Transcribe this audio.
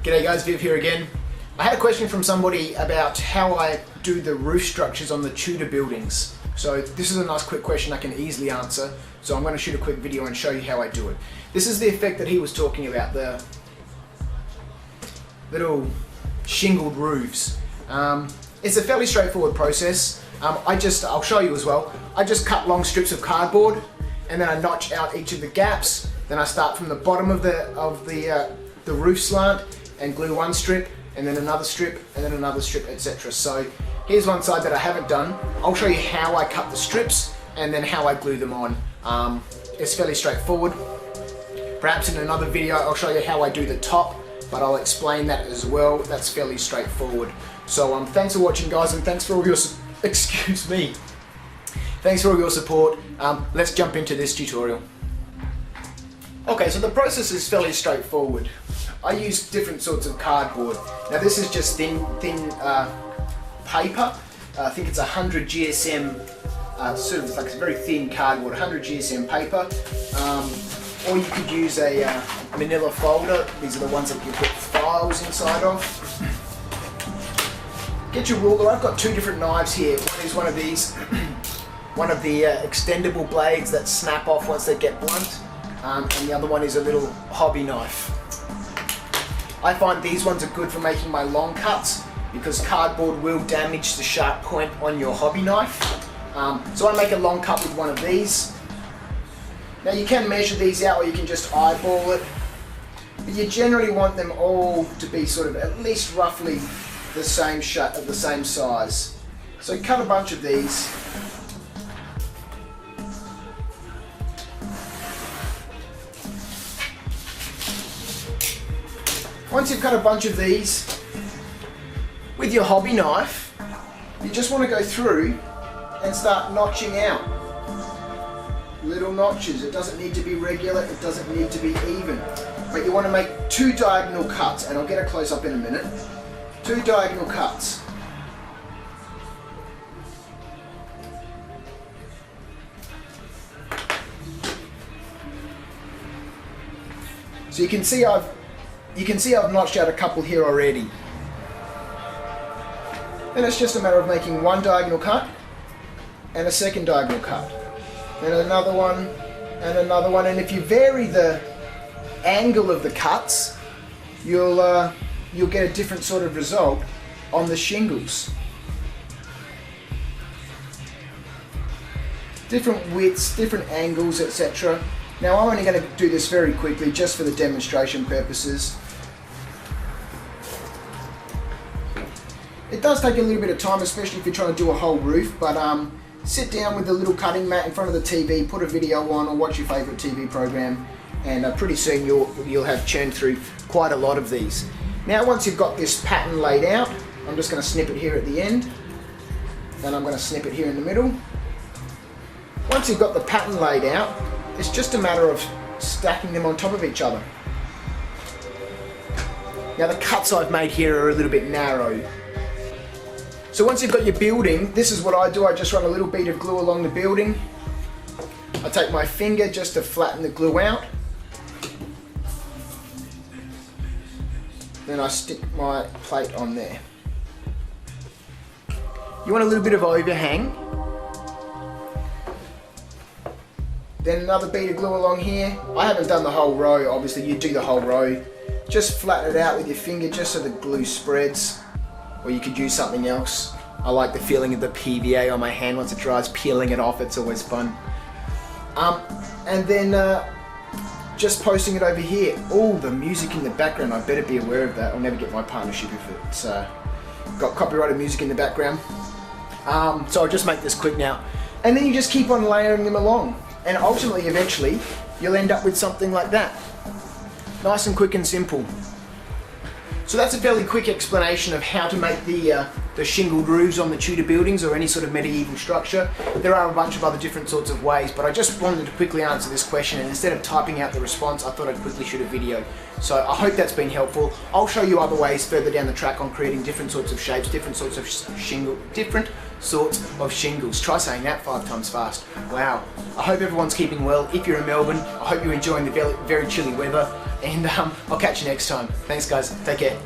G'day guys, Viv here again. I had a question from somebody about how I do the roof structures on the Tudor buildings. So this is a nice quick question I can easily answer. So I'm going to shoot a quick video and show you how I do it. This is the effect that he was talking about, the little shingled roofs. It's a fairly straightforward process. I'll show you as well. I just cut long strips of cardboard and then I notch out each of the gaps. Then I start from the bottom of the roof slant and glue one strip and then another strip and then another strip, etc. So here's one side that I haven't done. I'll show you how I cut the strips and then how I glue them on. It's fairly straightforward. Perhaps in another video I'll show you how I do the top, but I'll explain that as well. That's fairly straightforward. So thanks for watching guys, and thanks for all your excuse me. Thanks for all your support. Let's jump into this tutorial. Okay, so the process is fairly straightforward. I use different sorts of cardboard. Now this is just thin paper. I think it's 100 GSM, sort of like a very thin cardboard, 100 GSM paper. Or you could use a manila folder. These are the ones that you put files inside of. Get your ruler. I've got two different knives here. One is one of these, one of the extendable blades that snap off once they get blunt. And the other one is a little hobby knife. I find these ones are good for making my long cuts because cardboard will damage the sharp point on your hobby knife. So I make a long cut with one of these. Now you can measure these out or you can just eyeball it, but you generally want them all to be sort of at least roughly the same shape, of the same size. So cut a bunch of these. Once you've cut a bunch of these, with your hobby knife, you just want to go through and start notching out little notches. It doesn't need to be regular, it doesn't need to be even, but you want to make two diagonal cuts, and I'll get a close up in a minute. Two diagonal cuts. So you can see I've notched out a couple here already. Then it's just a matter of making one diagonal cut and a second diagonal cut. Then another one and another one. And if you vary the angle of the cuts, you'll get a different sort of result on the shingles. Different widths, different angles, etc. Now I'm only going to do this very quickly just for the demonstration purposes. It does take a little bit of time, especially if you're trying to do a whole roof, but sit down with the little cutting mat in front of the TV, put a video on or watch your favourite TV program, and pretty soon you'll have churned through quite a lot of these. Now once you've got this pattern laid out, I'm just going to snip it here at the end, and I'm going to snip it here in the middle. Once you've got the pattern laid out, it's just a matter of stacking them on top of each other. Now the cuts I've made here are a little bit narrow. So once you've got your building, this is what I do. I just run a little bead of glue along the building. I take my finger just to flatten the glue out. Then I stick my plate on there. You want a little bit of overhang. Then another bead of glue along here. I haven't done the whole row, obviously you do the whole row. Just flatten it out with your finger just so the glue spreads. Or you could use something else. I like the feeling of the PVA on my hand once it dries, peeling it off, it's always fun. And then just posting it over here. Oh, the music in the background, I better be aware of that. I'll never get my partnership if it's got copyrighted music in the background. So I'll just make this quick now. And then you just keep on layering them along. And ultimately, eventually, you'll end up with something like that. Nice and quick and simple. So that's a fairly quick explanation of how to make the the shingled roofs on the Tudor buildings or any sort of medieval structure. There are a bunch of other different sorts of ways, but I just wanted to quickly answer this question, and instead of typing out the response, I thought I'd quickly shoot a video. So I hope that's been helpful. I'll show you other ways further down the track on creating different sorts of shapes, different sorts of shingles. Try saying that 5 times fast. Wow. I hope everyone's keeping well. If you're in Melbourne, I hope you're enjoying the very chilly weather, and I'll catch you next time. Thanks guys, take care.